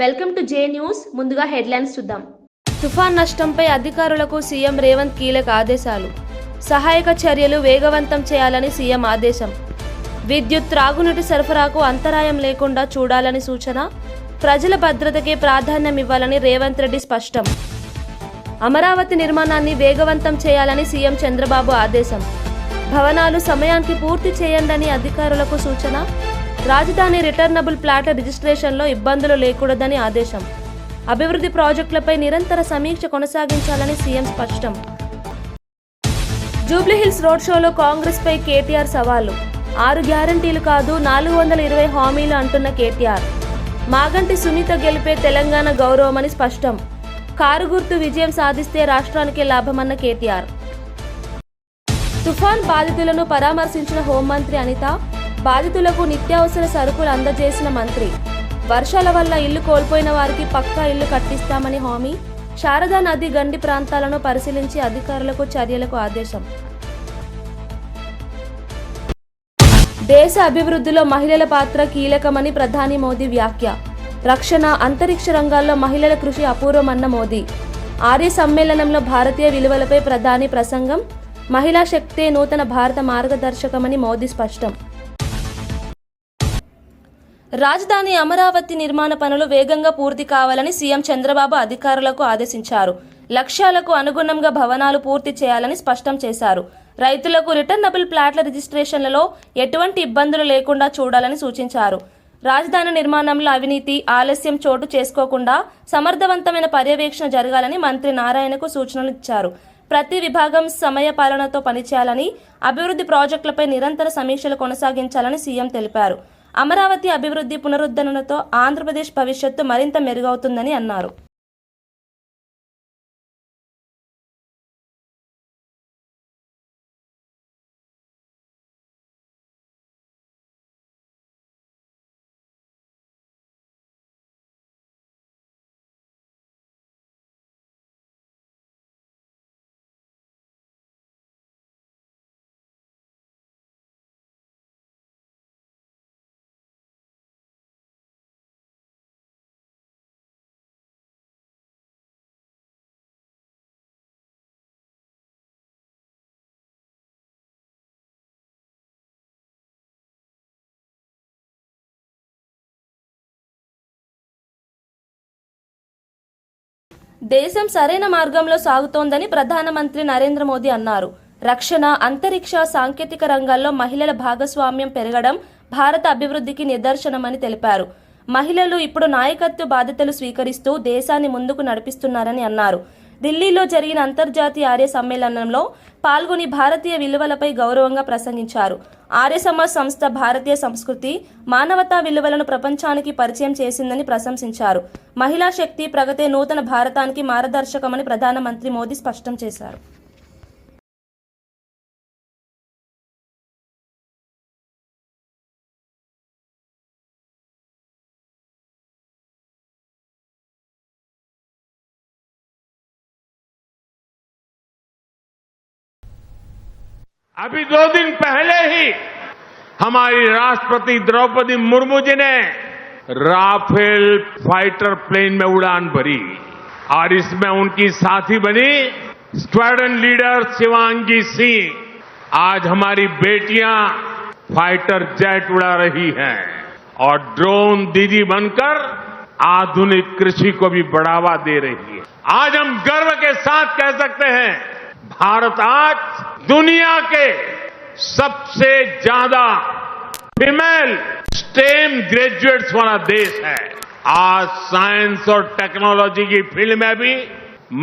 Welcome to J news. ముందుగా headlines చూద్దాం. తుఫాన్ నష్టంపై అధికారులకు సీఎం రేవంత్ కీలక ఆదేశాలు. సహాయక చర్యలు వేగవంతం చేయాలని సీఎం ఆదేశం. విద్యుత్, త్రాగునీటి సరఫరాకు అంతరాయం లేకుండా చూడాలని సూచన. ప్రజల భద్రతకే ప్రాధాన్యం ఇవ్వాలని రేవంత్ రెడ్డి స్పష్టం. అమరావతి నిర్మాణాన్ని వేగవంతం చేయాలని సీఎం చంద్రబాబు ఆదేశం. భవనాలు సమయానికి పూర్తి చేయండని అధికారులకు సూచన. రాజధాని రిటర్నబుల్ ప్లాట్ల రిజిస్ట్రేషన్లో ఇబ్బందులు లేకూడదని ఆదేశం. అభివృద్ధి ప్రాజెక్టులపై నిరంతర సమీక్ష కొనసాగించాలని సీఎం స్పష్టం. జూబ్లీహిల్స్ రోడ్ షోలో కాంగ్రెస్పై కేటీఆర్ సవాలు. 6 గ్యారంటీలు కాదు 420 హామీలు అంటున్న కేటీఆర్. మాగంటి సునీత గెలిపే తెలంగాణ గౌరవమని స్పష్టం. కారు గుర్తు విజయం సాధిస్తే రాష్ట్రానికే లాభమన్న కేటీఆర్. తుఫాన్ బాధితులను పరామర్శించిన హోంమంత్రి అనిత. బాధితులకు నిత్యావసర సరుకులు అందజేసిన మంత్రి. వర్షాల వల్ల ఇల్లు కోల్పోయిన వారికి పక్కా ఇల్లు కట్టిస్తామని హామీ. శారదా నది గండి ప్రాంతాలను పరిశీలించి అధికారులకు చర్యలకు ఆదేశం. దేశ అభివృద్ధిలో మహిళల పాత్ర కీలకమని ప్రధాని మోదీ వ్యాఖ్య. రక్షణ, అంతరిక్ష రంగాల్లో మహిళల కృషి అపూర్వమన్న మోదీ. ఆర్య సమ్మేళనంలో భారతీయ విలువలపై ప్రధాని ప్రసంగం. మహిళా శక్తే నూతన భారత మార్గదర్శకమని మోదీ స్పష్టం. రాజధాని అమరావతి నిర్మాణ పనులు వేగంగా పూర్తి కావాలని సీఎం చంద్రబాబు అధికారులకు ఆదేశించారు. లక్ష్యాలకు అనుగుణంగా భవనాలు పూర్తి చేయాలని స్పష్టం చేశారు. రైతులకు రిటర్నబుల్ ప్లాట్ల రిజిస్ట్రేషన్లలో ఎటువంటి ఇబ్బందులు లేకుండా చూడాలని సూచించారు. రాజధాని నిర్మాణంలో అవినీతి, ఆలస్యం చోటు చేసుకోకుండా సమర్థవంతమైన పర్యవేక్షణ జరగాలని మంత్రి నారాయణకు సూచనలు ఇచ్చారు. ప్రతి విభాగం సమయపాలనతో పనిచేయాలని, అభివృద్ధి ప్రాజెక్టులపై నిరంతర సమీక్షలు కొనసాగించాలని సీఎం తెలిపారు. అమరావతి అభివృద్ధి పునరుద్ధరణతో ఆంధ్రప్రదేశ్ భవిష్యత్తు మరింత మెరుగవుతుందని అన్నారు. దేశం సరైన మార్గంలో సాగుతోందని ప్రధానమంత్రి నరేంద్ర మోదీ అన్నారు. రక్షణ, అంతరిక్ష, సాంకేతిక రంగాల్లో మహిళల భాగస్వామ్యం పెరగడం భారత అభివృద్ధికి నిదర్శనమని తెలిపారు. మహిళలు ఇప్పుడు నాయకత్వ బాధ్యతలు స్వీకరిస్తూ దేశాన్ని ముందుకు నడిపిస్తున్నారని అన్నారు. ఢిల్లీలో జరిగిన అంతర్జాతీయ ఆర్య సమ్మేళనంలో పాల్గొని భారతీయ విలువలపై గౌరవంగా ప్రసంగించారు. ఆర్య సమాజ్ సంస్థ భారతీయ సంస్కృతి, మానవతా విలువలను ప్రపంచానికి పరిచయం చేసిందని ప్రశంసించారు. మహిళా శక్తి, ప్రగతే నూతన భారతానికి మార్గదర్శకమని ప్రధానమంత్రి మోదీ స్పష్టం చేశారు. अभी 2 दिन पहले ही हमारी राष्ट्रपति द्रौपदी मुर्मू जी ने राफेल फाइटर प्लेन में उड़ान भरी और इसमें उनकी साथी बनी स्क्वाड्रन लीडर शिवांगी सिंह. आज हमारी बेटियां फाइटर जेट उड़ा रही हैं और ड्रोन दीदी बनकर आधुनिक कृषि को भी बढ़ावा दे रही है. आज हम गर्व के साथ कह सकते हैं, भारत आज दुनिया के सबसे ज्यादा फीमेल स्टेम ग्रेजुएट्स वाला देश है. आज साइंस और टेक्नोलॉजी की फील्ड में भी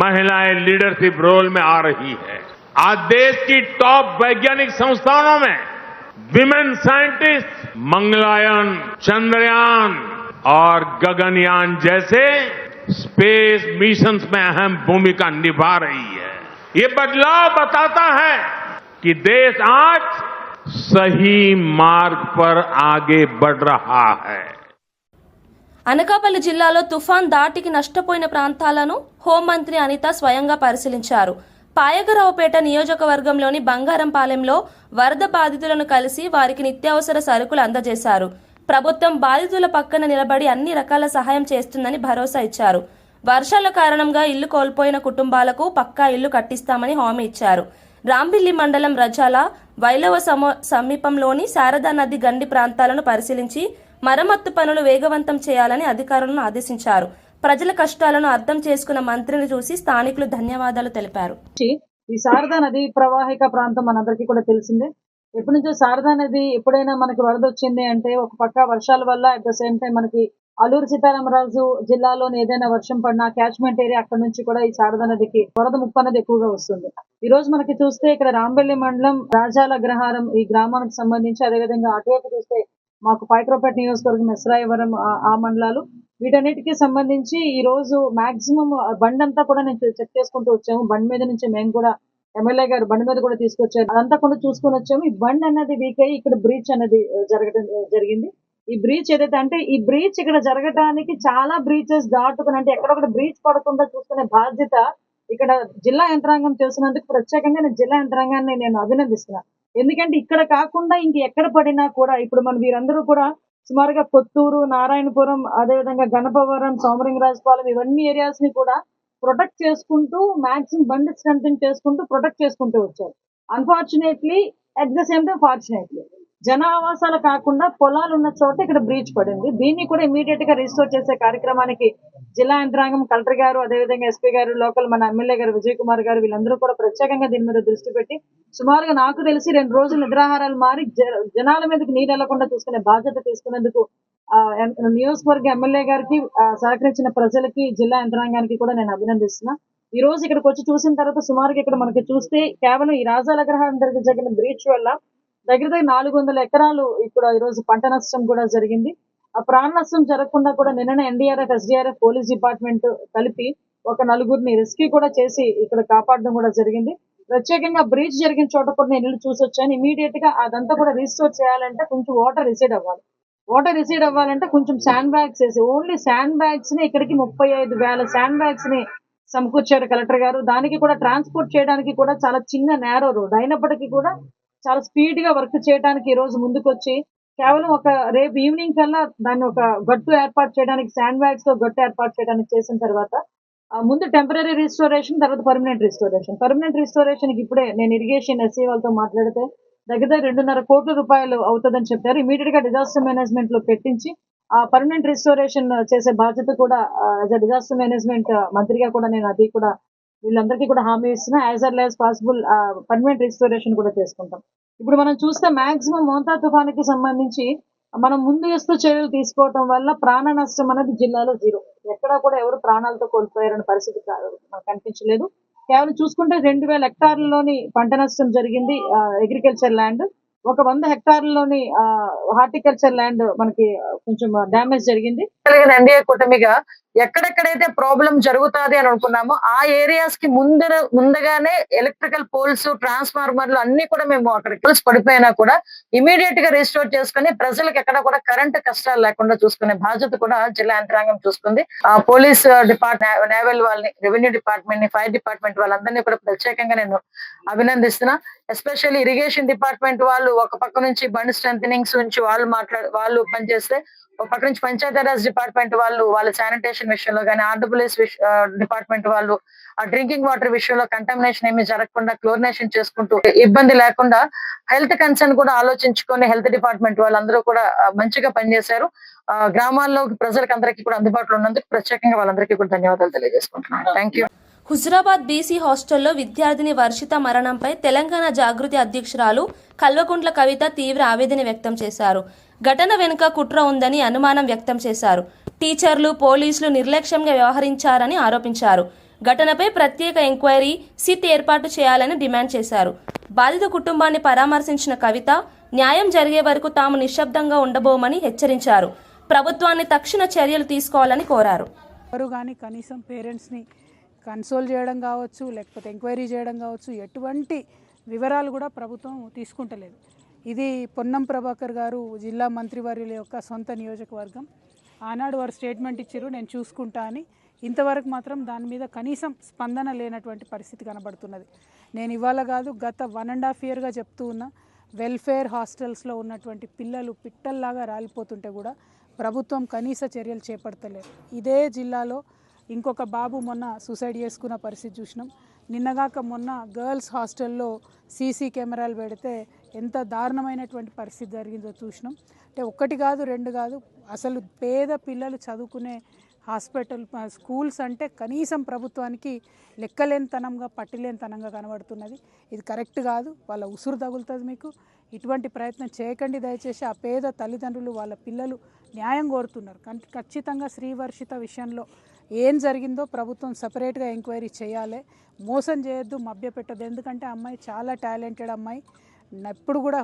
महिलाएं लीडरशिप रोल में आ रही है. आज देश की टॉप वैज्ञानिक संस्थानों में विमेन साइंटिस्ट मंगलयान, चंद्रयान और गगनयान जैसे स्पेस मिशंस में अहम भूमिका निभा रही है. ये बदलाव बताता है कि देश आज सही मार्ग पर आगे बढ़ रहा है. అనకాపల్లి జిల్లాలో తుఫాన్ దాటికి నష్టపోయిన ప్రాంతాలను హోంమంత్రి అనిత స్వయంగా పరిశీలించారు. పాయకరావుపేట నియోజకవర్గంలోని బంగారంపాలెంలో వరద బాధితులను కలిసి వారికి నిత్యావసర సరుకులు అందజేశారు. ప్రభుత్వం బాధితుల పక్కన నిలబడి అన్ని రకాల సహాయం చేస్తుందని భరోసా ఇచ్చారు. వర్షాల కారణంగా ఇల్లు కోల్పోయిన కుటుంబాలకు పక్కా ఇల్లు కట్టిస్తామని హామీ ఇచ్చారు. రాంబిల్లి మండలం రజాల వైలవ సమీపంలోని శారదా నది గండి ప్రాంతాలను పరిశీలించి మరమ్మత్తు పనులు వేగవంతం చేయాలని అధికారులను ఆదేశించారు. ప్రజల కష్టాలను అర్థం చేసుకున్న మంత్రిని చూసి స్థానికులు ధన్యవాదాలు తెలిపారు. ఈ శారదా నది ప్రవాహిక ప్రాంతం మనందరికీ కూడా తెలిసిందే. ఎప్పటి నుంచో శారదా నది ఎప్పుడైనా మనకి వరద వచ్చింది అంటే ఒక పక్క వర్షాల వల్ల అట్ ద సేమ్ టైం మనకి అల్లూరు సీతారామరాజు జిల్లాలోని ఏదైనా వర్షం పడినా క్యాచ్మెంట్ ఏరియా అక్కడ నుంచి కూడా ఈ శారదా నదికి వరద ముప్పు అనేది ఎక్కువగా వస్తుంది. ఈ రోజు మనకి చూస్తే ఇక్కడ రాంబెల్లి మండలం రాజాల అగ్రహారం ఈ గ్రామానికి సంబంధించి, అదేవిధంగా అటువైపు చూస్తే మాకు పైక్రోపేట నియోజకవర్గం ఎస్రాయవరం ఆ మండలాలు, వీటన్నిటికీ సంబంధించి ఈ రోజు మాక్సిమం బండి అంతా కూడా నేను చెక్ చేసుకుంటూ వచ్చాము. బండి మీద నుంచి మేము కూడా ఎమ్మెల్యే గారు బండి మీద కూడా తీసుకొచ్చారు. అదంతా కూడా చూసుకొని వచ్చాము. ఈ బండి అనేది వీక్ అయ్యి ఇక్కడ బ్రీచ్ అనేది జరిగింది. ఈ బ్రీచ్ ఏదైతే అంటే ఈ బ్రీచ్ ఇక్కడ జరగడానికి చాలా బ్రీచెస్ దాటుకుని అంటే ఎక్కడొకటి బ్రీచ్ పడకుండా చూసుకునే బాధ్యత ఇక్కడ జిల్లా యంత్రాంగం చేసినందుకు ప్రత్యేకంగా నేను జిల్లా యంత్రాంగాన్ని నేను అభినందిస్తున్నా. ఎందుకంటే ఇక్కడ కాకుండా ఇంక ఎక్కడ పడినా కూడా ఇప్పుడు మన వీరందరూ కూడా సుమారుగా కొత్తూరు, నారాయణపురం, అదేవిధంగా గణపవరం, సోమరింగరాజపాలెం ఇవన్నీ ఏరియాస్ ని కూడా ప్రొటెక్ట్ చేసుకుంటూ మాక్సిమం బండి స్ట్రెంథెన్ చేసుకుంటూ ప్రొటెక్ట్ చేసుకుంటూ వచ్చారు. Unfortunately at the same time fortunately జన ఆవాసాలు కాకుండా పొలాలు ఉన్న చోట ఇక్కడ బ్రీచ్ పడింది. దీన్ని కూడా ఇమీడియట్ గా రిస్టోర్ చేసే కార్యక్రమానికి జిల్లా యంత్రాంగం, కలెక్టర్ గారు, అదేవిధంగా ఎస్పీ గారు, లోకల్ మన ఎమ్మెల్యే గారు విజయ్ కుమార్ గారు వీళ్ళందరూ కూడా ప్రత్యేకంగా దీని మీద దృష్టి పెట్టి సుమారుగా నాకు తెలిసి 2 రోజులు నిద్రాహారాలు మారి జనాల మీదకి నీరు వెళ్లకుండా చూసుకునే బాధ్యత తీసుకునేందుకు నియోజకవర్గ ఎమ్మెల్యే గారికి సహకరించిన ప్రజలకి, జిల్లా యంత్రాంగానికి కూడా నేను అభినందిస్తున్నా. ఈ రోజు ఇక్కడికి వచ్చి చూసిన తర్వాత సుమారుగా ఇక్కడ మనకి చూస్తే కేవలం ఈ రాజాల అగ్రహారం దగ్గర జరిగిన బ్రీచ్ వల్ల దగ్గర 400 ఎకరాలు ఇక్కడ ఈ రోజు పంట నష్టం కూడా జరిగింది. ఆ ప్రాణ నష్టం జరగకుండా కూడా నిన్న ఎన్డీఆర్ఎఫ్, ఎస్డీఆర్ఎఫ్, పోలీస్ డిపార్ట్మెంట్ కలిపి ఒక 4గురిని రెస్క్యూ కూడా చేసి ఇక్కడ కాపాడడం కూడా జరిగింది. ప్రత్యేకంగా బ్రీచ్ జరిగిన చోట కూడా నేను ఇల్లు చూసి వచ్చాను. ఇమీడియట్ గా అదంతా కూడా రీస్టోర్ చేయాలంటే కొంచెం వాటర్ రిసీడ్ అవ్వాలి. వాటర్ రిసీడ్ అవ్వాలంటే కొంచెం శాండ్ బ్యాగ్స్ వేసి ఓన్లీ శాండ్ బ్యాగ్స్ ని ఇక్కడికి 35,000 శాండ్ బ్యాగ్స్ ని సమకూర్చారు కలెక్టర్ గారు. దానికి కూడా ట్రాన్స్పోర్ట్ చేయడానికి కూడా చాలా చిన్న నేరో రోడ్ అయినప్పటికీ కూడా చాలా స్పీడ్ గా వర్క్ చేయడానికి ఈ రోజు ముందుకొచ్చి కేవలం ఒక రేపు ఈవినింగ్ కల్లా దాన్ని ఒక గట్టు ఏర్పాటు చేయడానికి, శాండ్ బ్యాగ్స్ తో గట్టు ఏర్పాటు చేయడానికి చేసిన తర్వాత ముందు టెంపరీ రిస్టోరేషన్, తర్వాత పర్మనెంట్ రిస్టోరేషన్. పర్మనెంట్ రిస్టోరేషన్ కి ఇప్పుడే నేను ఇరిగేషన్ ఎస్సీ వాళ్ళతో మాట్లాడితే దగ్గర 2.5 కోట్ల రూపాయలు అవుతుందని చెప్పారు. ఇమీడియట్ గా డిజాస్టర్ మేనేజ్మెంట్ లో పెట్టించి ఆ పర్మనెంట్ రిస్టోరేషన్ చేసే బాధ్యత కూడా డిజాస్టర్ మేనేజ్మెంట్ మంత్రిగా కూడా నేను అది కూడా వీళ్ళందరికీ కూడా హామీ ఇస్తున్నా. As early as possible permanent restoration కూడా చేసుకుంటాం. ఇప్పుడు మనం చూస్తే మాక్సిమం మోంతా తుఫానికి సంబంధించి మనం ముందస్తు చర్యలు తీసుకోవటం వల్ల ప్రాణ నష్టం అనేది జిల్లాలో 0. ఎక్కడా కూడా ఎవరు ప్రాణాలతో కోల్పోయారనే పరిస్థితి మనకు కనిపించలేదు. కేవలం చూసుకుంటే 2,000 హెక్టార్లలోని పంట నష్టం జరిగింది అగ్రికల్చర్ ల్యాండ్. ఒక 100 హెక్టార్లలోని హార్టికల్చర్ ల్యాండ్ మనకి కొంచెం డ్యామేజ్ జరిగింది. ఎన్డీఏ కూటమిగా ఎక్కడెక్కడైతే ప్రాబ్లం జరుగుతుంది అని అనుకున్నామో ఆ ఏరియాస్ కి ముందుగానే ఎలక్ట్రికల్ పోల్స్, ట్రాన్స్ఫార్మర్లు అన్ని కూడా మేము అక్కడ పోల్స్ పడిపోయినా కూడా ఇమీడియట్ గా రిస్టోర్ చేసుకుని ప్రజలకు ఎక్కడ కూడా కరెంట్ కష్టాలు లేకుండా చూసుకునే బాధ్యత కూడా జిల్లా యంత్రాంగం చూసుకుంది. ఆ పోలీస్ డిపార్ట్మెంట్, నేవల్ వాళ్ళని, రెవెన్యూ డిపార్ట్మెంట్ ని, ఫైర్ డిపార్ట్మెంట్ వాళ్ళందరినీ కూడా ప్రత్యేకంగా నేను అభినందిస్తున్నా. ఎస్పెషల్లీ ఇరిగేషన్ డిపార్ట్మెంట్ వాళ్ళు ఒక పక్క నుంచి బండ్ స్ట్రెంథనింగ్స్ నుంచి వాళ్ళు పనిచేస్తే, ఒక పక్క నుంచి పంచాయతీరాజ్ డిపార్ట్మెంట్ వాళ్ళు వాళ్ళ శానిటేషన్ విషయంలో కానీ, ఆర్డబ్ల్యూఎస్ డిపార్ట్మెంట్ వాళ్ళు ఆ డ్రింకింగ్ వాటర్ విషయంలో కంటామినేషన్ ఏమీ జరగకుండా క్లోరినేషన్ చేసుకుంటూ ఇబ్బంది లేకుండా హెల్త్ కన్సర్న్ కూడా ఆలోచించుకొని హెల్త్ డిపార్ట్మెంట్ వాళ్ళందరూ కూడా మంచిగా పనిచేశారు. గ్రామాల్లో ప్రజలకు అందరికీ కూడా అందుబాటులో ఉన్నందుకు ప్రత్యేకంగా వాళ్ళందరికీ కూడా ధన్యవాదాలు తెలియజేసుకుంటున్నాను. Thank you. హుజురాబాద్ బీసీ హాస్టల్లో విద్యార్థిని వర్షిత మరణంపై తెలంగాణ జాగృతి అధ్యక్షురాలు కల్వకుంట్ల కవిత తీవ్ర ఆవేదన వ్యక్తం చేశారు. ఘటన వెనుక కుట్ర ఉందని అనుమానం వ్యక్తం చేశారు. టీచర్లు, పోలీసులు నిర్లక్ష్యంగా వ్యవహరించారని ఆరోపించారు. ఘటనపై ప్రత్యేక ఎంక్వైరీ సిట్ ఏర్పాటు చేయాలని డిమాండ్ చేశారు. బాధిత కుటుంబాన్ని పరామర్శించిన కవిత న్యాయం జరిగే వరకు తాము నిశ్శబ్దంగా ఉండబోమని హెచ్చరించారు. ప్రభుత్వాన్ని తక్షణ చర్యలు తీసుకోవాలని కోరారు. ఎవరు కానీ కనీసం పేరెంట్స్ని కన్సోల్ చేయడం కావచ్చు, లేకపోతే ఎంక్వైరీ చేయడం కావచ్చు, ఎటువంటి వివరాలు కూడా ప్రభుత్వం తీసుకుంటలేదు. ఇది పొన్నం ప్రభాకర్ గారు జిల్లా మంత్రివర్యుల యొక్క సొంత నియోజకవర్గం. ఆనాడు వారు స్టేట్మెంట్ ఇచ్చారు, నేను చూసుకుంటా అని. ఇంతవరకు మాత్రం దాని మీద కనీసం స్పందన లేనటువంటి పరిస్థితి కనబడుతున్నది. నేను ఇవాళ కాదు, గత 1.5 yearగా చెప్తూ ఉన్నా, వెల్ఫేర్ హాస్టల్స్లో ఉన్నటువంటి పిల్లలు పిట్టల్లాగా రాలిపోతుంటే కూడా ప్రభుత్వం కనీస చర్యలు చేపడతలేదు. ఇదే జిల్లాలో ఇంకొక బాబు మొన్న సూసైడ్ చేసుకున్న పరిస్థితి చూసినాం. నిన్నగాక మొన్న గర్ల్స్ హాస్టల్లో సీసీ కెమెరాలు పెడితే ఎంత దారుణమైనటువంటి పరిస్థితి జరిగిందో చూసినాం. అంటే ఒకటి కాదు, రెండు కాదు, అసలు పేద పిల్లలు చదువుకునే హాస్పిటల్ స్కూల్స్ అంటే కనీసం ప్రభుత్వానికి లెక్కలేనితనంగా పట్టిలేనితనంగా కనబడుతున్నది. ఇది కరెక్ట్ కాదు. వాళ్ళ ఉసురు తగులుతుంది మీకు. ఇటువంటి ప్రయత్నం చేయకండి దయచేసి. ఆ పేద తల్లిదండ్రులు వాళ్ళ పిల్లలు న్యాయం కోరుతున్నారు. ఖచ్చితంగా శ్రీవర్షిత విషయంలో ఏం జరిగిందో ప్రభుత్వం సపరేట్గా ఎంక్వైరీ చేయాలి. మోసం చేయొద్దు, మభ్యపెట్టద్దు. ఎందుకంటే అమ్మాయి చాలా టాలెంటెడ్ అమ్మాయి, ఎప్పుడు కూడా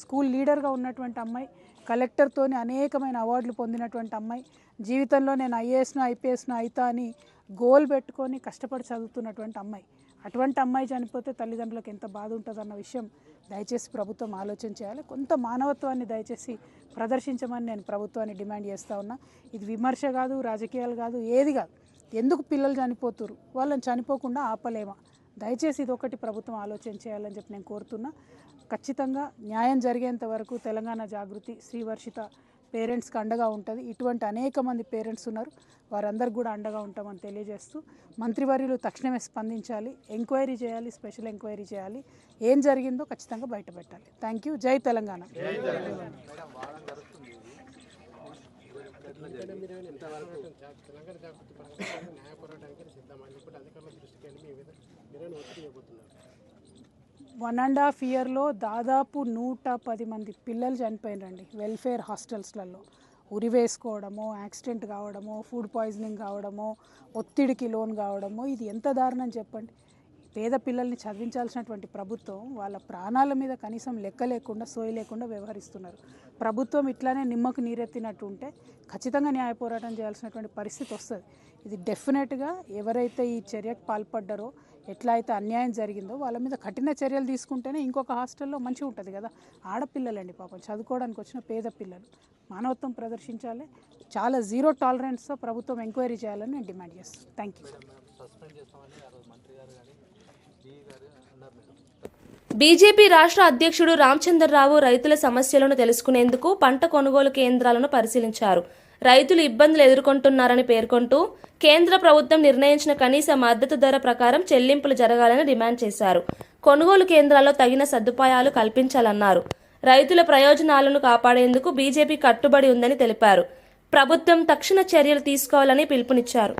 స్కూల్ లీడర్గా ఉన్నటువంటి అమ్మాయి, కలెక్టర్తోని అనేకమైన అవార్డులు పొందినటువంటి అమ్మాయి, జీవితంలో నేను ఐఏఎస్ను ఐపీఎస్ను అవుతా అని గోల్ పెట్టుకొని కష్టపడి చదువుతున్నటువంటి అమ్మాయి. అటువంటి అమ్మాయి చనిపోతే తల్లిదండ్రులకు ఎంత బాధ ఉంటుందన్న విషయం దయచేసి ప్రభుత్వం ఆలోచన చేయాలి. కొంత మానవత్వాన్ని దయచేసి ప్రదర్శించమని నేను ప్రభుత్వాన్ని డిమాండ్ చేస్తూ ఉన్నా. ఇది విమర్శ కాదు, రాజకీయాలు కాదు, ఏది కాదు. ఎందుకు పిల్లలు చనిపోతురు, వాళ్ళని చనిపోకుండా ఆపలేమా? దయచేసి ఇది ఒకటి ప్రభుత్వం ఆలోచన చేయాలని చెప్పి నేను కోరుతున్నా. ఖచ్చితంగా న్యాయం జరిగేంత వరకు తెలంగాణ జాగృతి శ్రీవర్షిత పేరెంట్స్కి అండగా ఉంటుంది. ఇటువంటి అనేక మంది పేరెంట్స్ ఉన్నారు, వారందరికి కూడా అండగా ఉంటామని తెలియజేస్తూ మంత్రివర్యులు తక్షణమే స్పందించాలి, ఎంక్వైరీ చేయాలి, స్పెషల్ ఎంక్వైరీ చేయాలి. ఏం జరిగిందో ఖచ్చితంగా బయటపెట్టాలి. Thank you. జై తెలంగాణ. వన్ అండ్ హాఫ్ ఇయర్లో దాదాపు 110 మంది పిల్లలు చనిపోయినండి వెల్ఫేర్ హాస్టల్స్లలో. ఉరి వేసుకోవడమో, యాక్సిడెంట్ కావడమో, ఫుడ్ పాయిజనింగ్ కావడమో, ఒత్తిడికి లోన్ కావడమో, ఇది ఎంత దారుణం చెప్పండి. పేద పిల్లల్ని చదివించాల్సినటువంటి ప్రభుత్వం వాళ్ళ ప్రాణాల మీద కనీసం లెక్క లేకుండా, సోయి లేకుండా వ్యవహరిస్తున్నారు. ప్రభుత్వం ఇట్లానే నిమ్మకు నీరెత్తినట్టు ఉంటే ఖచ్చితంగా న్యాయ పోరాటం చేయాల్సినటువంటి పరిస్థితి వస్తుంది. ఇది డెఫినెట్గా ఎవరైతే ఈ చర్యకు పాల్పడ్డారో, ఎట్లా అయితే అన్యాయం జరిగిందో వాళ్ళ మీద కఠిన చర్యలు తీసుకుంటేనే ఇంకొక హాస్టల్లో మంచిగా ఉంటుంది కదా. ఆడపిల్లలండి పాపం, చదువుకోవడానికి వచ్చిన పేద పిల్లలు. మానవత్వం ప్రదర్శించాలి. చాలా జీరో టాలరెన్స్తో ప్రభుత్వం ఎంక్వైరీ చేయాలని నేను డిమాండ్ చేస్తాను. Thank you. బీజేపీ రాష్ట్ర అధ్యక్షుడు రామచంద్రరావు రైతుల సమస్యలను తెలుసుకునేందుకు పంట కొనుగోలు కేంద్రాలను పరిశీలించారు. రైతులు ఇబ్బందులు ఎదుర్కొంటున్నారని పేర్కొంటూ కేంద్ర ప్రభుత్వం నిర్ణయించిన కనీస మద్దతు ధర ప్రకారం చెల్లింపులు జరగాలని డిమాండ్ చేశారు. కొనుగోలు కేంద్రాల్లో తగిన సదుపాయాలు కల్పించాలన్నారు. రైతుల ప్రయోజనాలను కాపాడేందుకు బీజేపీ కట్టుబడి ఉందని తెలిపారు. ప్రభుత్వం తక్షణ చర్యలు తీసుకోవాలని పిలుపునిచ్చారు.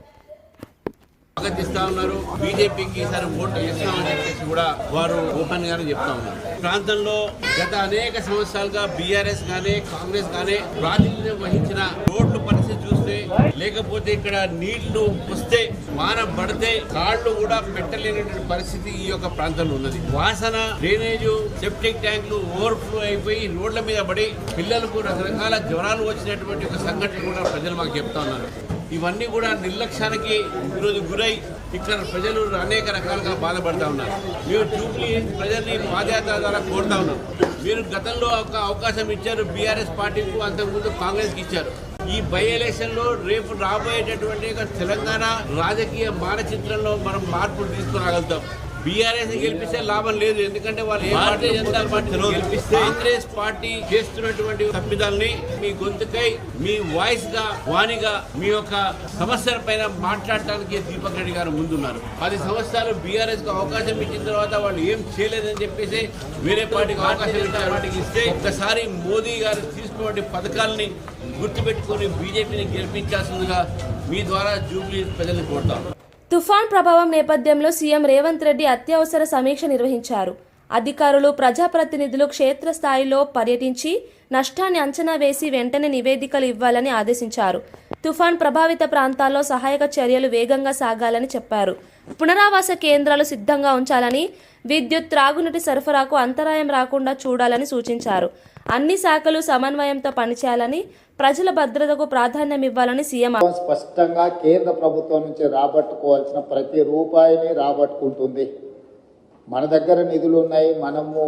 స్వాగతిస్తా ఉన్నారు. బీజేపీకి ఈసారి ఓటు వేస్తామని చెప్పేసి కూడా వారు ఓపెన్ గానే చెప్తా ఉన్నారు. ప్రాంతంలో గత అనేక సంవత్సరాలుగా బీఆర్ఎస్ గానే, కాంగ్రెస్ గానే ప్రాతినిధ్యం వహించిన రోడ్ల పరిస్థితి చూస్తే, లేకపోతే ఇక్కడ నీళ్లు వస్తే వాన పడితే కాళ్లు కూడా పెట్టలేనటువంటి పరిస్థితి ఈ యొక్క ప్రాంతంలో ఉన్నది. వాసన, డ్రైనేజ్, సెప్టిక్ ట్యాంకులు ఓవర్ఫ్లో అయిపోయి రోడ్ల మీద పడి పిల్లలకు రకరకాల జ్వరాలు వచ్చినటువంటి ఒక సంఘటన కూడా ప్రజలు మాకు చెప్తా ఉన్నారు. ఇవన్నీ కూడా నిర్లక్ష్యానికి ఈరోజు గురై ఇక్కడ ప్రజలు అనేక రకాలుగా బాధపడతా ఉన్నారు. మేము జూబ్లీ ప్రజల్ని పాదయాత్ర ద్వారా కోరుతా ఉన్నాం. మీరు గతంలో ఒక అవకాశం ఇచ్చారు బీఆర్ఎస్ పార్టీకి, అంతకుముందు కాంగ్రెస్కి ఇచ్చారు. ఈ బై ఎలక్షన్ లో రేపు రాబోయేటటువంటి తెలంగాణ రాజకీయ మానచిత్రంలో మనం మార్పులు తీసుకురాగలుగుతాం. బీఆర్ఎస్ గెలిపిస్తే లాభం లేదు, ఎందుకంటే వాళ్ళు భారతీయ జనతా పార్టీ గెలిపిస్తే కాంగ్రెస్ పార్టీ చేస్తున్నటువంటి తప్పిదాలని మీ గొంతుకై, మీ వాయిస్ గా, వాణిగా మీ యొక్క సమస్యల పైన మాట్లాడటానికి దీపక్ రెడ్డి గారు ముందున్నారు. 10 సంవత్సరాలు బీఆర్ఎస్ కు అవకాశం ఇచ్చిన తర్వాత వాళ్ళు ఏం చేయలేదని చెప్పేసి వేరే పార్టీకి అవకాశం ఇస్తే ఒక్కసారి మోదీ గారు తీసుకున్న పథకాలని గుర్తుపెట్టుకుని బీజేపీని గెలిపించాల్సిందిగా మీ ద్వారా జూబ్లీ ప్రజల్ని కోరుతాం. తుఫాన్ ప్రభావం నేపథ్యంలో సీఎం రేవంత్ రెడ్డి అత్యవసర సమీక్ష నిర్వహించారు. అధికారులు, ప్రజాప్రతినిధులు క్షేత్రస్థాయిలో పర్యటించి నష్టాన్ని అంచనా వేసి వెంటనే నివేదికలు ఇవ్వాలని ఆదేశించారు. తుఫాన్ ప్రభావిత ప్రాంతాల్లో సహాయక చర్యలు వేగంగా సాగాలని చెప్పారు. పునరావాస కేంద్రాలు సిద్ధంగా ఉంచాలని, విద్యుత్, త్రాగునీటి సరఫరాకు అంతరాయం రాకుండా చూడాలని సూచించారు. అన్ని శాఖలు సమన్వయంతో పనిచేయాలని, ప్రజల భద్రతకు ప్రాధాన్యం ఇవ్వాలని సీఎం స్పష్టంగా కేంద్ర ప్రభుత్వం నుంచి రాబట్టుకోవాల్సిన ప్రతి రూపాయిని రాబట్టుకుంటుంది. మన దగ్గర నిధులు ఉన్నాయి, మనము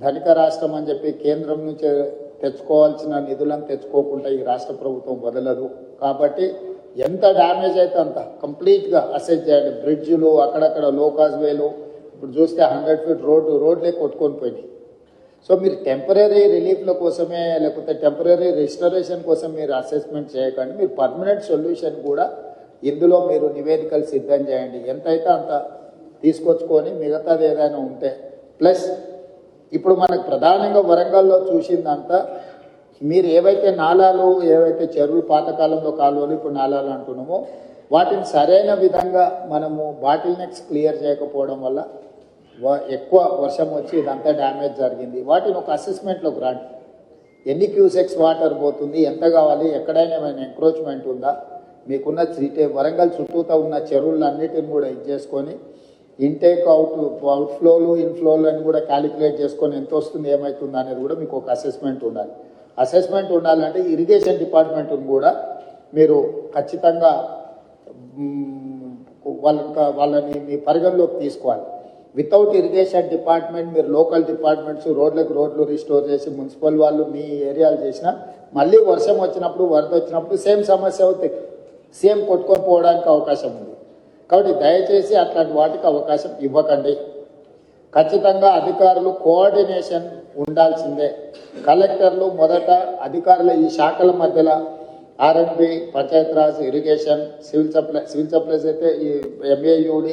ధనిక రాష్ట్రం అని చెప్పి కేంద్రం నుంచి తెచ్చుకోవాల్సిన నిధులను తెచ్చుకోకుండా ఈ రాష్ట్ర ప్రభుత్వం వదలదు. కాబట్టి ఎంత డ్యామేజ్ అయితే అంత కంప్లీట్గా అసెస్ చేయండి. బ్రిడ్జ్లు, అక్కడక్కడ లోకాజ్ వేలు, ఇప్పుడు చూస్తే 100 ఫీట్ రోడ్లే కొట్టుకొని పోయినాయి. సో మీరు టెంపరీ రిలీఫ్ల కోసమే లేకపోతే టెంపరీ రిస్టరేషన్ కోసం మీరు అసెస్మెంట్ చేయకండి, మీరు పర్మనెంట్ సొల్యూషన్ కూడా ఇందులో మీరు నివేదికలు సిద్ధం చేయండి. ఎంతైతే అంత తీసుకొచ్చుకొని మిగతాది ఏదైనా ఉంటే ప్లస్ ఇప్పుడు మనకు ప్రధానంగా వరంగల్లో చూసిందంతా మీరు ఏవైతే నాలాలు ఏవైతే చెరువులు పాతకాలంలో కాలువలు ఇప్పుడు నాలాలు అంటున్నామో వాటిని సరైన విధంగా మనము బాటిల్ నెక్స్ క్లియర్ చేయకపోవడం వల్ల ఎక్కువ వర్షం వచ్చి ఇదంతా డ్యామేజ్ జరిగింది. వాటిని ఒక అసెస్మెంట్లోకి రండి. ఎన్ని క్యూసెక్స్ వాటర్ పోతుంది, ఎంత కావాలి, ఎక్కడైనా ఏమైనా ఎంక్రోచ్మెంట్ ఉందా, మీకున్న వరంగల్ చుట్టూతో ఉన్న చెరువులన్నిటిని కూడా ఇది చేసుకొని ఇంటేక్ అవుట్ఫ్లోలు ఇన్ఫ్లోలు అని కూడా క్యాలిక్యులేట్ చేసుకొని ఎంత వస్తుంది ఏమవుతుంది అనేది కూడా మీకు ఒక అసెస్మెంట్ ఉండాలి. అసెస్మెంట్ ఉండాలంటే ఇరిగేషన్ డిపార్ట్మెంట్ని కూడా మీరు ఖచ్చితంగా వాళ్ళని మీ పరిగణలోకి తీసుకోవాలి. వితౌట్ ఇరిగేషన్ డిపార్ట్మెంట్ మీరు లోకల్ డిపార్ట్మెంట్స్ రోడ్లు రిస్టోర్ చేసి మున్సిపల్ వాళ్ళు మీ ఏరియాలు చేసినా మళ్ళీ వర్షం వచ్చినప్పుడు వరద వచ్చినప్పుడు సేమ్ సమస్య అవుతాయి, సేమ్ కొట్టుకొని పోవడానికి అవకాశం ఉంది. కాబట్టి దయచేసి అట్లాంటి వాటికి అవకాశం ఇవ్వకండి. ఖచ్చితంగా అధికారులు కోఆర్డినేషన్ ఉండాల్సిందే. కలెక్టర్లు మొదట అధికారుల ఈ శాఖల మధ్యలో R&B, Panchayati Raj, irrigation, civil supplies అయితే ఈ MAUD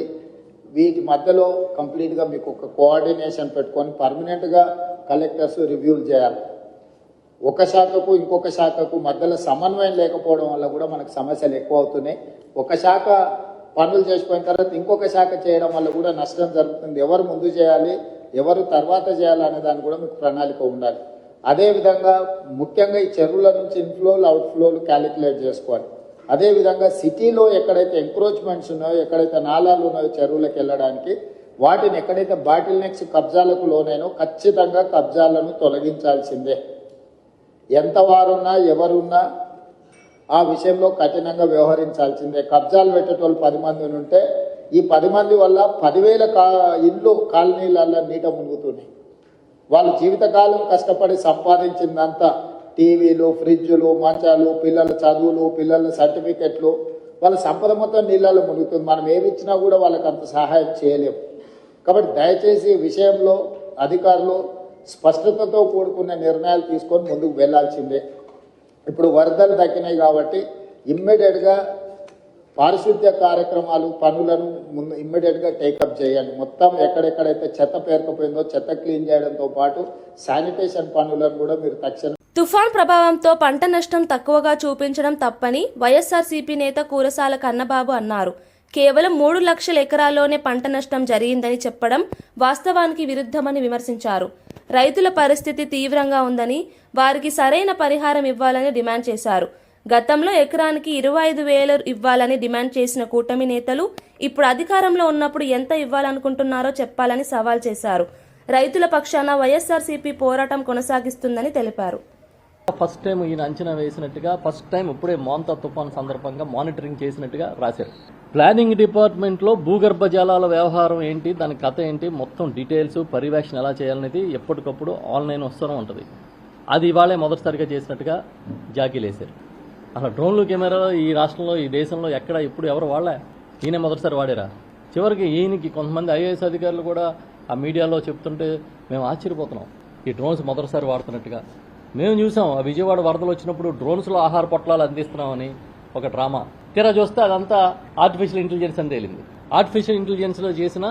వీటి మధ్యలో కంప్లీట్గా మీకు ఒక కోఆర్డినేషన్ పెట్టుకొని పర్మనెంట్గా కలెక్టర్స్ రివ్యూలు చేయాలి. ఒక శాఖకు ఇంకొక శాఖకు మధ్యలో సమన్వయం లేకపోవడం వల్ల కూడా మనకు సమస్యలు ఎక్కువ అవుతున్నాయి. ఒక శాఖ పనులు చేసిపోయిన తర్వాత ఇంకొక శాఖ చేయడం వల్ల కూడా నష్టం జరుగుతుంది. ఎవరు ముందు చేయాలి, ఎవరు తర్వాత చేయాలనే దాన్ని కూడా మీకు ప్రణాళిక ఉండాలి. అదేవిధంగా ముఖ్యంగా ఈ చెరువుల నుంచి ఇన్ఫ్లోలు అవుట్ఫ్లోలు క్యాలిక్యులేట్ చేసుకోవాలి. అదేవిధంగా సిటీలో ఎక్కడైతే ఎంక్రోచ్మెంట్స్ ఉన్నాయో, ఎక్కడైతే నాలాలు ఉన్నాయో చెరువులకు వెళ్ళడానికి వాటిని ఎక్కడైతే బాటిల్ నెక్స్ కబ్జాలకు లోనైనో ఖచ్చితంగా కబ్జాలను తొలగించాల్సిందే. ఎంత వారున్నా ఎవరున్నా ఆ విషయంలో కఠినంగా వ్యవహరించాల్సిందే. కబ్జాలు పెట్టేటోళ్ళు 10 మంది ఉంటే ఈ 10 మంది వల్ల 10,000 ఇళ్ళు కాలనీలలో నీట మునుగుతున్నాయి. వాళ్ళు జీవితకాలం కష్టపడి సంపాదించిందంతా టీవీలు, ఫ్రిడ్జులు, మంచాలు, పిల్లల చదువులు, పిల్లల సర్టిఫికెట్లు, వాళ్ళ సంపద మొత్తం నీళ్ళలో మునుగుతుంది. మనం ఏమి ఇచ్చినా కూడా వాళ్ళకి అంత సహాయం చేయలేము. కాబట్టి దయచేసి ఈ విషయంలో అధికారులు స్పష్టతతో కూడుకున్న నిర్ణయాలు తీసుకొని ముందుకు వెళ్లాల్సిందే. ఇప్పుడు వరదలు తగ్గినాయి కాబట్టి ఇమ్మీడియట్గా పారిశుద్ధ్య కార్యక్రమాలు పనులను ఇమ్మీడియట్గా టేకప్ చేయండి. మొత్తం ఎక్కడెక్కడైతే చెత్త పేరుకుపోయిందో చెత్త క్లీన్ చేయడంతో పాటు శానిటేషన్ పనులను కూడా మీరు తక్షణం. తుఫాన్ ప్రభావంతో పంట నష్టం తక్కువగా చూపించడం తప్పని వైఎస్ఆర్సీపీ నేత కూరసాల కన్నబాబు అన్నారు. కేవలం 3 లక్షల ఎకరాల్లోనే పంట నష్టం జరిగిందని చెప్పడం వాస్తవానికి విరుద్ధమని విమర్శించారు. రైతుల పరిస్థితి తీవ్రంగా ఉందని, వారికి సరైన పరిహారం ఇవ్వాలని డిమాండ్ చేశారు. గతంలో ఎకరానికి 25,000 ఇవ్వాలని డిమాండ్ చేసిన కూటమి నేతలు ఇప్పుడు అధికారంలో ఉన్నప్పుడు ఎంత ఇవ్వాలనుకుంటున్నారో చెప్పాలని సవాల్ చేశారు. రైతుల పక్షాన వైఎస్ఆర్సీపీ పోరాటం కొనసాగిస్తుందని తెలిపారు. ఫస్ట్ టైం ఈయన అంచనా వేసినట్టుగా ఫస్ట్ టైం ఇప్పుడే మోంతా తుఫాన్ సందర్భంగా మానిటరింగ్ చేసినట్టుగా రాశారు. ప్లానింగ్ డిపార్ట్మెంట్లో భూగర్భ జలాల వ్యవహారం ఏంటి, దాని కథ ఏంటి, మొత్తం డీటెయిల్స్ పర్యవేక్షణ ఎలా చేయాలనేది ఎప్పటికప్పుడు ఆన్లైన్ వస్తూనే ఉంటుంది. అది ఇవాళే మొదటిసారిగా చేసినట్టుగా జాకీలేశారు. అసలు డ్రోన్లు కెమెరాలు ఈ రాష్ట్రంలో ఈ దేశంలో ఎక్కడ ఇప్పుడు ఎవరు వాడలే, ఈయన మొదటిసారి వాడారా? చివరికి ఈయనకి కొంతమంది IAS అధికారులు కూడా ఆ మీడియాలో చెప్తుంటే మేము ఆశ్చర్యపోతున్నాం, ఈ డ్రోన్స్ మొదటిసారి వాడుతున్నట్టుగా. మేము చూసాం ఆ విజయవాడ వరదలు వచ్చినప్పుడు డ్రోన్స్లో ఆహార పొట్లాలు అందిస్తున్నామని ఒక డ్రామా. తీరా చూస్తే అదంతా ఆర్టిఫిషియల్ ఇంటెలిజెన్స్ అని తేలింది. ఆర్టిఫిషియల్ ఇంటెలిజెన్స్లో చేసిన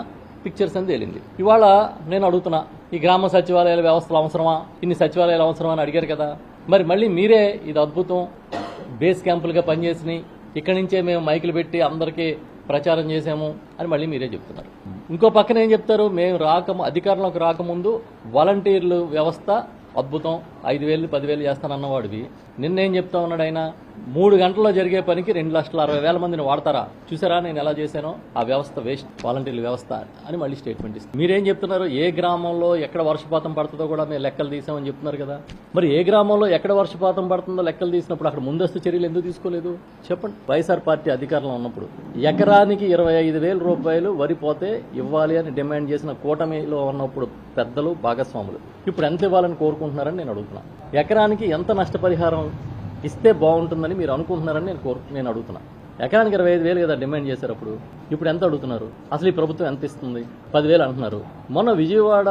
పిక్చర్స్ అని తేలింది. ఇవాళ నేను అడుగుతున్నా, ఈ గ్రామ సచివాలయాల వ్యవస్థలు అవసరమా, ఇన్ని సచివాలయాలు అవసరమా అని అడిగారు కదా. మరి మళ్ళీ మీరే ఇది అద్భుతం బేస్ క్యాంపులుగా పనిచేసినాయి, ఇక్కడి నుంచే మేము మైకులు పెట్టి అందరికీ ప్రచారం చేశాము అని మళ్ళీ మీరే చెప్తున్నారు. ఇంకో పక్కన ఏం చెప్తారు, మేము అధికారంలోకి రాకముందు వాలంటీర్లు వ్యవస్థ అద్భుతం 5,000 10,000 చేస్తానన్నవాడివి నిన్నేం చెప్తా ఉన్నాడు ఆయన, 3 గంటల్లో జరిగే పనికి 2,60,000 మందిని వాడతారా, చూసారా నేను ఎలా చేశానో, ఆ వ్యవస్థ వేస్ట్, వాలంటీర్ల వ్యవస్థ అని మళ్ళీ స్టేట్మెంట్ ఇస్తారు. మీరేం చెప్తున్నారు, ఏ గ్రామంలో ఎక్కడ వర్షపాతం పడుతుందో కూడా మేము లెక్కలు తీసామని చెప్తున్నారు కదా. మరి ఏ గ్రామంలో ఎక్కడ వర్షపాతం పడుతుందో లెక్కలు తీసినప్పుడు అక్కడ ముందస్తు చర్యలు ఎందుకు తీసుకోలేదు చెప్పండి. వైఎస్ఆర్ పార్టీ అధికారంలో ఉన్నప్పుడు ఎకరానికి 25,000 రూపాయలు వరి పోతే ఇవ్వాలి అని డిమాండ్ చేసిన కూటమిలో ఉన్నప్పుడు పెద్దలు భాగస్వాములు ఇప్పుడు ఎంత ఇవ్వాలని కోరుకుంటున్నారని నేను అడుగుతున్నాను. ఎకరానికి ఎంత నష్టపరిహారం ఇస్తే బాగుంటుందని మీరు అనుకుంటున్నారని నేను అడుగుతున్నా. ఎకరానికి 25,000 కదా డిమాండ్ చేశారు అప్పుడు. ఇప్పుడు ఎంత అడుగుతున్నారు? అసలు ఈ ప్రభుత్వం ఎంత ఇస్తుంది? 10,000 అంటున్నారు. మొన్న విజయవాడ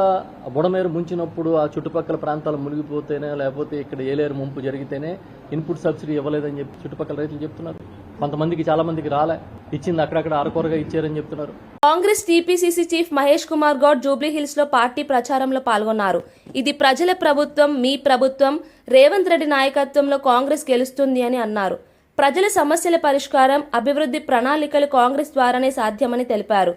బుడమేరు ముంచినప్పుడు ఆ చుట్టుపక్కల ప్రాంతాలు మునిగిపోతేనే, లేకపోతే ఇక్కడ ఏలేరు ముంపు జరిగితేనే ఇన్పుట్ సబ్సిడీ ఇవ్వలేదని చెప్పి చుట్టుపక్కల రైతులు చెప్తున్నారు. కొంతమందికి, చాలా మందికి రాలే, ఇచ్చింది అక్కడక్కడ అరకొరగా ఇచ్చారని చెప్తున్నారు. కాంగ్రెస్ టీపీసీసీ చీఫ్ మహేష్ కుమార్ గౌడ్ జూబ్లీహిల్స్ లో పార్టీ ప్రచారంలో పాల్గొన్నారు. ఇది ప్రజల ప్రభుత్వం, మీ ప్రభుత్వం, రేవంత్ రెడ్డి నాయకత్వంలో కాంగ్రెస్ గెలుస్తుంది అని అన్నారు. ప్రజల సమస్యల పరిష్కారం, అభివృద్ధి ప్రణాళికలు కాంగ్రెస్ ద్వారానే సాధ్యమని తెలిపారు.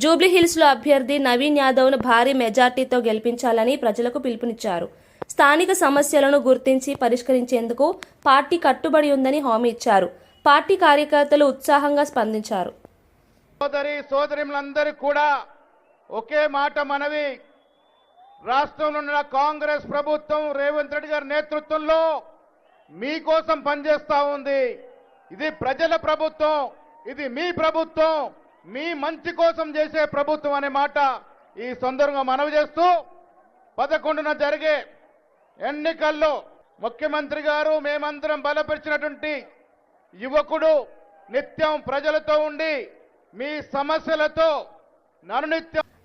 జూబ్లీహిల్స్ లో అభ్యర్థి నవీన్ యాదవ్ ను భారీ మెజార్టీతో గెలిపించాలని ప్రజలకు పిలుపునిచ్చారు. స్థానిక సమస్యలను గుర్తించి పరిష్కరించేందుకు పార్టీ కట్టుబడి ఉందని హామీ ఇచ్చారు. పార్టీ కార్యకర్తలు ఉత్సాహంగా స్పందించారు. సోదరిలందరూ కూడా ఒకే మాట మనవి, రాష్ట్రంలో ఉన్న కాంగ్రెస్ ప్రభుత్వం రేవంత్ రెడ్డి గారి నేతృత్వంలో మీకోసం పనిచేస్తా ఉంది. ఇది ప్రజల ప్రభుత్వం, ఇది మీ ప్రభుత్వం, మీ మంచి కోసం చేసే ప్రభుత్వం అనే మాట ఈ సందర్భంగా మనవి చేస్తూ, 11న జరిగే ఎన్నికల్లో ముఖ్యమంత్రి గారు మేమందరం బలపరిచినటువంటి యువకుడు నిత్యం ప్రజలతో ఉండి మీ సమస్యలతో నన్ను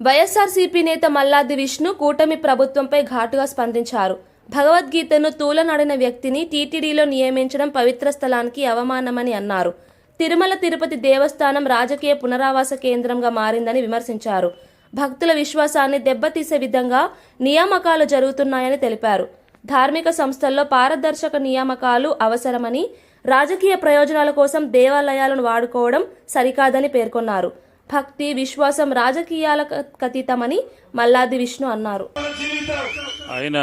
వైఎస్ఆర్సీపీ నేత మల్లాది విష్ణు కూటమి ప్రభుత్వంపై ఘాటుగా స్పందించారు. భగవద్గీతను తూలనాడిన వ్యక్తిని టీటీడీలో నియమించడం పవిత్ర స్థలానికి అవమానమని అన్నారు. తిరుమల తిరుపతి దేవస్థానం రాజకీయ పునరావాస కేంద్రంగా మారిందని విమర్శించారు. భక్తుల విశ్వాసాన్ని దెబ్బతీసే విధంగా నియామకాలు జరుగుతున్నాయని తెలిపారు. ధార్మిక సంస్థల్లో పారదర్శక నియామకాలు అవసరమని, రాజకీయ ప్రయోజనాల కోసం దేవాలయాలను వాడుకోవడం సరికాదని పేర్కొన్నారు. భక్తి, విశ్వాసం రాజకీయాలకు అతీతమని మల్లాది విష్ణు అన్నారు. ఆయన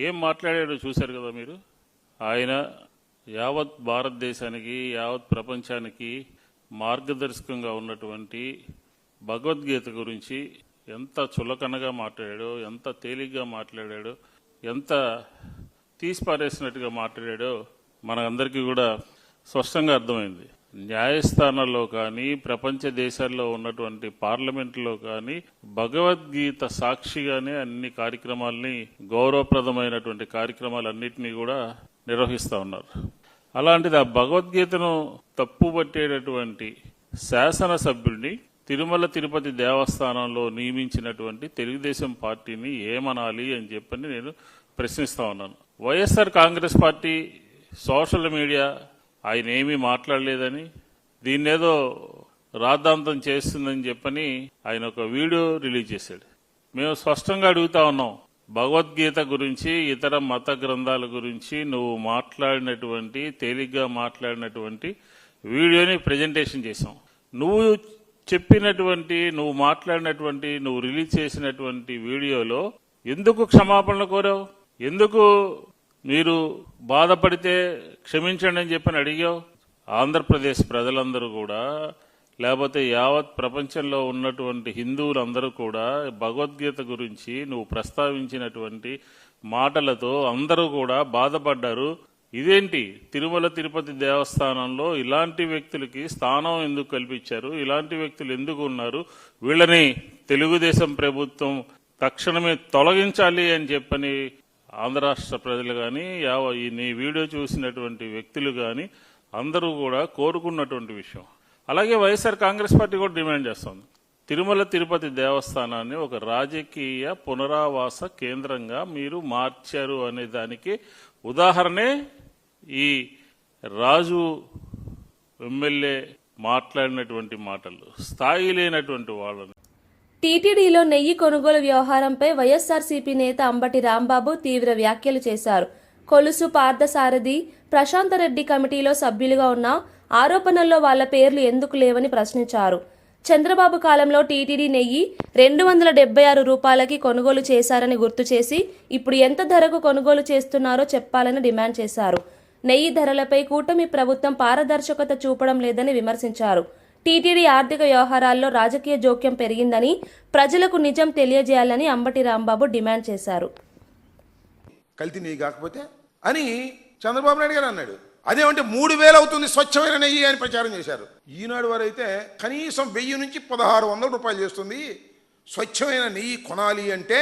ఏం మాట్లాడాడో చూశారు కదా మీరు. ఆయన యావత్ భారతదేశానికి, యావత్ ప్రపంచానికి మార్గదర్శకంగా ఉన్నటువంటి భగవద్గీత గురించి ఎంత చులకనగా మాట్లాడాడో, ఎంత తేలిగ్గా మాట్లాడాడో, ఎంత తీసిపారేసినట్టుగా మాట్లాడాడో మనందరికీ కూడా స్పష్టంగా అర్థమైంది. న్యాయస్థానాల్లో కానీ, ప్రపంచ దేశాల్లో ఉన్నటువంటి పార్లమెంట్లో కానీ భగవద్గీత సాక్షిగానే అన్ని కార్యక్రమాలని, గౌరవప్రదమైనటువంటి కార్యక్రమాలన్నింటినీ కూడా నిర్వహిస్తూ ఉన్నారు. అలాంటిది ఆ భగవద్గీతను తప్పుపట్టేటటువంటి శాసనసభ్యుడిని తిరుమల తిరుపతి దేవస్థానంలో నియమించినటువంటి తెలుగుదేశం పార్టీని ఏమనాలి అని చెప్పని నేను ప్రశ్నిస్తా ఉన్నాను. YSR Congress party social media ఆయన ఏమీ మాట్లాడలేదని, దీన్నేదో రాద్ధాంతం చేస్తుందని చెప్పని ఆయన ఒక వీడియో రిలీజ్ చేశాడు. మేము స్పష్టంగా అడుగుతా ఉన్నాం, భగవద్గీత గురించి, ఇతర మత గ్రంథాల గురించి నువ్వు మాట్లాడినటువంటి, తేలిగ్గా మాట్లాడినటువంటి వీడియోని ప్రజెంటేషన్ చేశాం. నువ్వు చెప్పినటువంటి, నువ్వు మాట్లాడినటువంటి, నువ్వు రిలీజ్ చేసినటువంటి వీడియోలో ఎందుకు క్షమాపణలు కోరావు? ఎందుకు మీరు బాధపడితే క్షమించండి అని చెప్పని అడిగావు? ఆంధ్రప్రదేశ్ ప్రజలందరూ కూడా, లేకపోతే యావత్ ప్రపంచంలో ఉన్నటువంటి హిందువులందరూ కూడా భగవద్గీత గురించి నువ్వు ప్రస్తావించినటువంటి మాటలతో అందరూ కూడా బాధపడ్డారు. ఇదేంటి, తిరుమల తిరుపతి దేవస్థానంలో ఇలాంటి వ్యక్తులకి స్థానం ఎందుకు కల్పించారు? ఇలాంటి వ్యక్తులు ఎందుకు ఉన్నారు? వీళ్ళని తెలుగుదేశం ప్రభుత్వం తక్షణమే తొలగించాలి అని చెప్పని ఆంధ్ర రాష్ట్ర ప్రజలు కానీ, నీ వీడియో చూసినటువంటి వ్యక్తులు కానీ అందరూ కూడా కోరుకున్నటువంటి విషయం. అలాగే వైఎస్ఆర్ కాంగ్రెస్ పార్టీ కూడా డిమాండ్ చేస్తోంది, తిరుమల తిరుపతి దేవస్థానాన్ని ఒక రాజకీయ పునరావాస కేంద్రంగా మీరు మార్చారు అనే దానికి ఉదాహరణే ఈ రాజు ఎమ్మెల్యే మాట్లాడినటువంటి మాటలు. స్థాయి లేనటువంటి వాళ్ళని. టీటీడీలో నెయ్యి కొనుగోలు వ్యవహారంపై వైఎస్ఆర్సీపీ నేత అంబటి రాంబాబు తీవ్ర వ్యాఖ్యలు చేశారు. కొలుసు పార్థసారథి, ప్రశాంతరెడ్డి కమిటీలో సభ్యులుగా ఉన్న ఆరోపణల్లో వాళ్ల పేర్లు ఎందుకు లేవని ప్రశ్నించారు. చంద్రబాబు కాలంలో టీటీడీ నెయ్యి 276 రూపాయలకి కొనుగోలు చేశారని గుర్తు చేసి, ఇప్పుడు ఎంత ధరకు కొనుగోలు చేస్తున్నారో చెప్పాలని డిమాండ్ చేశారు. నెయ్యి ధరలపై కూటమి ప్రభుత్వం పారదర్శకత చూపడం లేదని విమర్శించారు. టీటీడీ ఆర్థిక వ్యవహారాల్లో రాజకీయ జోక్యం పెరిగిందని, ప్రజలకు నిజం తెలియజేయాలని అంబటి రాంబాబు డిమాండ్ చేశారు. కల్తీ నెయ్యి కాకపోతే అని చంద్రబాబు నాయుడు గారు అన్నాడు. అదేమంటే 3,000 అవుతుంది స్వచ్ఛమైన నెయ్యి అని ప్రచారం చేశారు. ఈనాడు వారు అయితే కనీసం 1000 నుంచి 1,600 రూపాయలు చేస్తుంది. స్వచ్ఛమైన నెయ్యి కొనాలి అంటే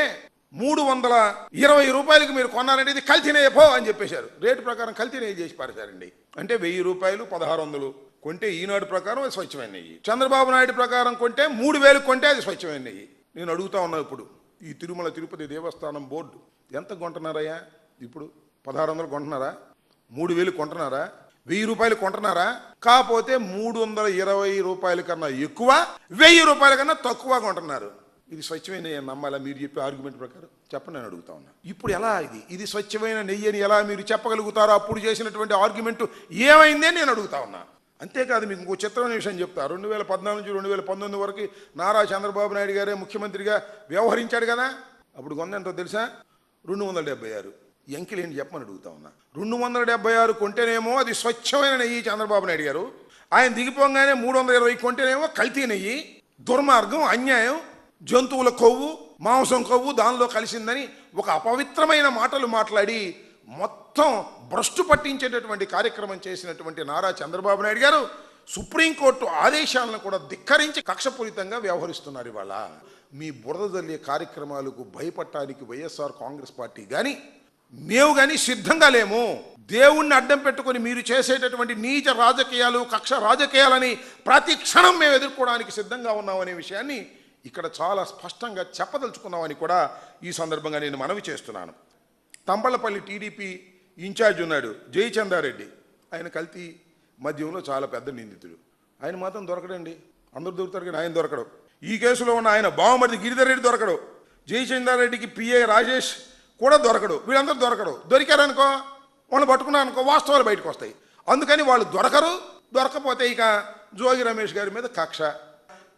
320 రూపాయలకి మీరు కొన్నారంటే ఇది కల్తీ నెయ్యి పో అని చెప్పేశారు. రేటు ప్రకారం కల్తీ నెయ్యి చేసి పారేశారండి. అంటే 1000 రూపాయలు 1,600 కొంటే ఈనాడు ప్రకారం అది స్వచ్ఛమైన నెయ్యి. చంద్రబాబు నాయుడు ప్రకారం కొంటే 3,000 కొంటే అది స్వచ్ఛమైన నెయ్యి. నేను అడుగుతా ఉన్నా ఇప్పుడు ఈ తిరుమల తిరుపతి దేవస్థానం బోర్డు ఎంత కొంటున్నారయ్యా? ఇప్పుడు 1,600 కొంటున్నారా? 3,000 కొంటున్నారా? 1,000 రూపాయలు కొంటున్నారా? కాకపోతే 320 రూపాయల కన్నా ఎక్కువ, 1,000 రూపాయల కన్నా తక్కువ కొంటున్నారు. ఇది స్వచ్ఛమైన నెయ్యి అని నమ్మాలా? మీరు చెప్పే ఆర్గ్యుమెంట్ ప్రకారం చెప్పండి, నేను అడుగుతా ఉన్నా. ఇప్పుడు ఎలా ఇది స్వచ్ఛమైన నెయ్యి అని ఎలా మీరు చెప్పగలుగుతారో? అప్పుడు చేసినటువంటి ఆర్గ్యుమెంట్ ఏమైంది అని నేను అడుగుతా ఉన్నా. అంతేకాదు, మీకు ఇంకో చిత్రమైన విషయం చెప్తా. 2014 నుంచి 2019 వరకు నారా చంద్రబాబు నాయుడు గారే ముఖ్యమంత్రిగా వ్యవహరించాడు కదా. అప్పుడు కొందెంతో తెలుసా? 276. ఎంకిలేంటి చెప్పమని అడుగుతా ఉన్నా. 276 కొంటేనేమో అది స్వచ్ఛమైన నెయ్యి చంద్రబాబు నాయుడు గారు. ఆయన దిగిపోగానే 320 కొంటేనేమో కల్తీ నెయ్యి. దుర్మార్గం, అన్యాయం, జంతువుల కొవ్వు, మాంసం కొవ్వు దానిలో కలిసిందని ఒక అపవిత్రమైన మాటలు మాట్లాడి మొత్తం భ్రష్టు పట్టించేటటువంటి కార్యక్రమం చేసినటువంటి నారా చంద్రబాబు నాయుడు గారు సుప్రీంకోర్టు ఆదేశాలను కూడా ధిక్కరించి కక్షపూరితంగా వ్యవహరిస్తున్నారు. ఇవాళ మీ బురద జల్లే కార్యక్రమాలకు భయపడటానికి వైఎస్ఆర్ కాంగ్రెస్ పార్టీ కానీ మేము కానీ సిద్ధంగా లేము. దేవుణ్ణి అడ్డం పెట్టుకుని మీరు చేసేటటువంటి నీచ రాజకీయాలు, కక్ష రాజకీయాలని ప్రతి క్షణం మేము ఎదుర్కోవడానికి సిద్ధంగా ఉన్నామనే విషయాన్ని ఇక్కడ చాలా స్పష్టంగా చెప్పదలుచుకున్నామని కూడా ఈ సందర్భంగా నేను మనవి చేస్తున్నాను. తంబళ్ళపల్లి టీడీపీ ఇన్ఛార్జ్ ఉన్నాడు జయచందారెడ్డి. ఆయన కల్తీ మద్యంలో చాలా పెద్ద నిందితుడు. ఆయన మాత్రం దొరకడండి. అందరూ దొరుకుతారు కానీ ఆయన దొరకడు. ఈ కేసులో ఉన్న ఆయన బావమరిది గిరిధర్ రెడ్డి దొరకడు. జయచందారెడ్డికి పిఏ రాజేష్ కూడా దొరకడు. వీళ్ళందరూ దొరకడు. దొరికారనుకో, వాళ్ళు పట్టుకున్నారనుకో, వాస్తవాలు బయటకు వస్తాయి. అందుకని వాళ్ళు దొరకరు. దొరకపోతే ఇక జోగి రమేష్ గారి మీద కక్ష.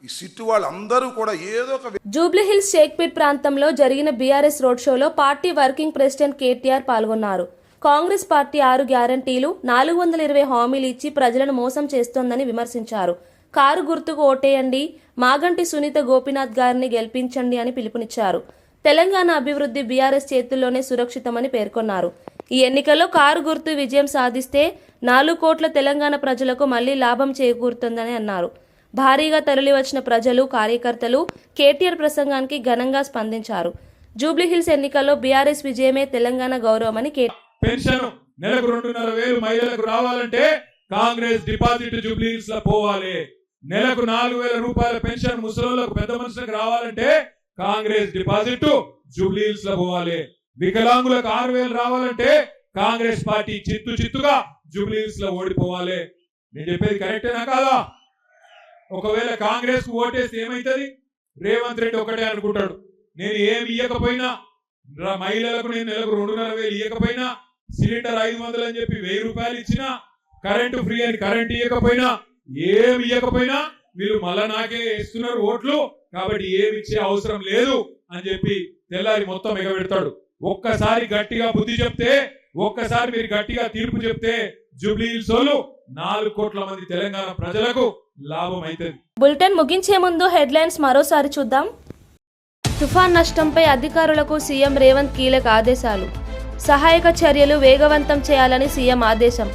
ఈ సిట్టు వాళ్ళందరూ కూడా ఏదో ఒక జూబ్లీహిల్స్ షేక్పేట్ ప్రాంతంలో జరిగిన బీఆర్ఎస్ రోడ్ షోలో పార్టీ వర్కింగ్ ప్రెసిడెంట్ కేటీఆర్ పాల్గొన్నారు. కాంగ్రెస్ పార్టీ 6 గ్యారంటీలు, 420 హామీలు ఇచ్చి ప్రజలను మోసం చేస్తోందని విమర్శించారు. కారు గుర్తుకు ఓటేయండి, మాగంటి సునీత గోపీనాథ్ గారిని గెలిపించండి అని పిలుపునిచ్చారు. తెలంగాణ అభివృద్ధి బీఆర్ఎస్ చేతుల్లోనే సురక్షితమని పేర్కొన్నారు. ఈ ఎన్నికల్లో కారు గుర్తు విజయం సాధిస్తే 4 కోట్ల తెలంగాణ ప్రజలకు మళ్లీ లాభం చేకూరుతుందని అన్నారు. భారీగా తరలివచ్చిన ప్రజలు, కార్యకర్తలు కేటీఆర్ ప్రసంగానికి ఘనంగా స్పందించారు. జూబ్లీహిల్స్ ఎన్నికల్లో బీఆర్ఎస్ విజయమే తెలంగాణ గౌరవమని పెన్షన్ నెలకు 2,500 మహిళలకు రావాలంటే కాంగ్రెస్ డిపాజిట్ జూబ్లీహిల్స్ లో పోవాలి. నెలకు 4,000 రూపాయల పెన్షన్ ముసలోళ్ళకు, పెద్ద మనుషులకు రావాలంటే కాంగ్రెస్ డిపాజిట్ జూబ్లీహిల్స్ లో పోవాలి. వికలాంగులకు 6,000 రావాలంటే కాంగ్రెస్ పార్టీ చిత్తుగా జూబ్లీహిల్స్ లో ఓడిపోవాలి. నేను చెప్పేది కరెక్టేనా కాదా? ఒకవేళ కాంగ్రెస్ కు ఓటేస్తే ఏమైతుంది? రేవంత్ రెడ్డి ఒకటే అనుకుంటాడు, నేను ఏమి ఇయ్యకపోయినా, మహిళలకు నేను నెలకు 2,500 ఇయ్యకపోయినా, సిలిండర్ 500 అని చెప్పి 1,000 రూపాయలు ఇచ్చినా, కరెంటు ఫ్రీ అని కరెంట్ ఇయ్యకపోయినా, ఏమి ఇయ్యకపోయినా వీళ్ళు మళ్ళా నాకే ఇస్తున్నారు ఓట్లు, కాబట్టి ఏమి ఇచ్చే అవసరం లేదు అని చెప్పి తెల్లారి మొత్తం ఎగబెడతాడు. ఒక్కసారి గట్టిగా బుద్ధి చెప్తే, ఒక్కసారి మీరు గట్టిగా తీర్పు చెప్తే జూబ్లీహిల్స్ వాళ్ళు 4 కోట్ల మంది తెలంగాణ ప్రజలకు లాభం అవుతుంది. బులెటిన్ ముగించే ముందు హెడ్లైన్స్ మరోసారి చూద్దాం. తుఫాన్ నష్టంపై అధికారులకు సీఎం రేవంత్ కీలక ఆదేశాలు. సహాయక చర్యలు వేగవంతం చేయాలని సీఎం ఆదేశం.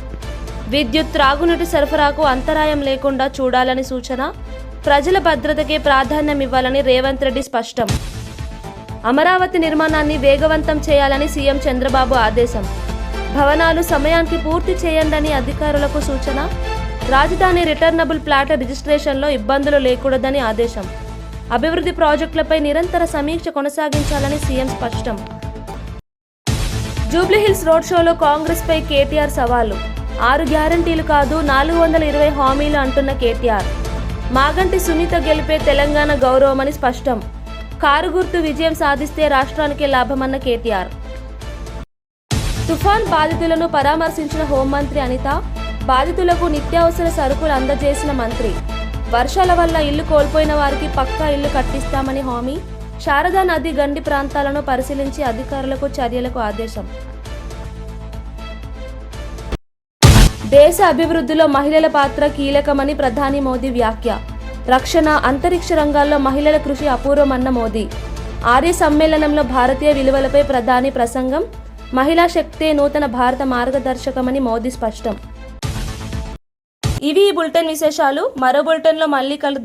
విద్యుత్, త్రాగునీటి సరఫరాకు అంతరాయం లేకుండా చూడాలని సూచన. ప్రజల భద్రతకే ప్రాధాన్యం ఇవ్వాలని రేవంత్ రెడ్డి స్పష్టం. అమరావతి నిర్మాణాన్ని వేగవంతం చేయాలని సీఎం చంద్రబాబు ఆదేశం. భవనాలు సమయానికి పూర్తి చేయండని అధికారులకు సూచన. రాజధాని రిటర్నబుల్ ప్లాట్ల రిజిస్ట్రేషన్లో ఇబ్బందులు లేకూడదని ఆదేశం. అభివృద్ధి ప్రాజెక్టులపై నిరంతర సమీక్ష కొనసాగించాలని సీఎం స్పష్టం. జూబ్లీహిల్స్ రోడ్ షోలో కాంగ్రెస్ పై కేటీఆర్ సవాలు. 6 గ్యారంటీలు కాదు 420 హామీలు అంటున్న కేటీఆర్. మాగంటి సునీత గెలిపే తెలంగాణ గౌరవమని స్పష్టం. కారు గుర్తు విజయం సాధిస్తే రాష్ట్రానికే లాభమన్న కేటీఆర్. తుఫాన్ బాధితులను పరామర్శించిన హోంమంత్రి అనిత. బాధితులకు నిత్యావసర సరుకులు అందజేసిన మంత్రి. వర్షాల వల్ల ఇల్లు కోల్పోయిన వారికి పక్కా ఇల్లు కట్టిస్తామని హామీ. శారదా నది గండి ప్రాంతాలను పరిశీలించి అధికారులకు చర్యలకు ఆదేశం. దేశ అభివృద్ధిలో మహిళల పాత్ర కీలకమని ప్రధాని మోదీ వ్యాఖ్య. రక్షణ, అంతరిక్ష రంగాల్లో మహిళల కృషి అపూర్వమన్న మోదీ. ఆర్య సమ్మేళనంలో భారతీయ విలువలపై ప్రధాని ప్రసంగం. మహిళా శక్తే నూతన భారత మార్గదర్శకమని మోదీ స్పష్టం. ఇవి ఈ బులెటిన్ విశేషాలు. మరో బులెటిన్లో మళ్ళీ కలుద్దాం.